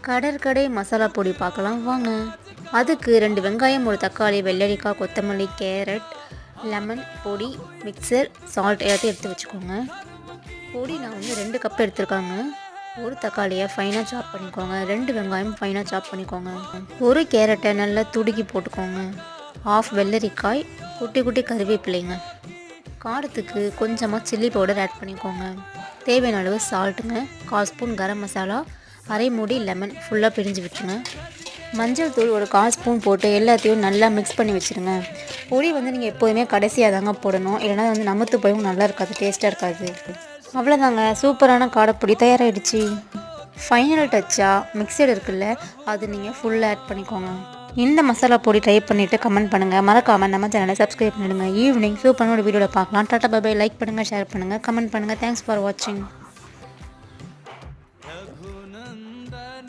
கடற்கரை மசாலா பொடி பார்க்கலாம் வாங்க. அதுக்கு 2 வெங்காயம், 1 தக்காளி, வெள்ளரிக்காய், கொத்தமல்லி, கேரட், லெமன், பொடி, மிக்சர், சால்ட் எல்லாத்தையும் எடுத்து வச்சுக்கோங்க. பொடி நான் 2 கப் எடுத்துருக்காங்க. 1 தக்காளியை ஃபைனாக சாப் பண்ணிக்கோங்க. 2 வெங்காயம் ஃபைனாக சாப் பண்ணிக்கோங்க. 1 கேரட்டை நல்லா துடுக்கி போட்டுக்கோங்க. 1/2 வெள்ளரிக்காய், குட்டி குட்டி கருவேப்பிலைங்க. காரத்துக்கு கொஞ்சமாக சில்லி பவுடர் ஆட் பண்ணிக்கோங்க. தேவையான அளவு சால்ட்டுங்க. 1/4 ஸ்பூன் கரம் மசாலா, அரை மூடி லெமன் ஃபுல்லாக பிரிஞ்சு விட்டுருங்க. மஞ்சள் தூள் ஒரு 1/4 ஸ்பூன் போட்டு எல்லாத்தையும் நல்லா மிக்ஸ் பண்ணி வச்சுருங்க. பொடி நீங்கள் எப்போதுமே கடைசியாக தாங்க போடணும், இல்லைனா நமத்து போயும் நல்லா இருக்காது, டேஸ்ட்டாக இருக்காது. அவ்வளோதாங்க, சூப்பரான காரப்பொடி தயாராகிடுச்சு. ஃபைனல் டச்சாக மிக்சர் இருக்குல்ல, அது நீங்கள் ஃபுல்லாக ஆட் பண்ணிக்கோங்க. இந்த மசாலா பொடி ட்ரை பண்ணிவிட்டு கமெண்ட் பண்ணுங்கள். மறக்காமல் நம்ம சேனலை சப்ஸ்கிரைப் பண்ணிடுங்க. ஈவினிங் சூப்பரான ஒரு வீடியோவில் பார்க்கலாம். Tata bye bye. லைக் பண்ணுங்கள், ஷேர் பண்ணுங்கள், கமெண்ட் பண்ணுங்கள். தேங்க்ஸ் ஃபார் வாட்சிங்.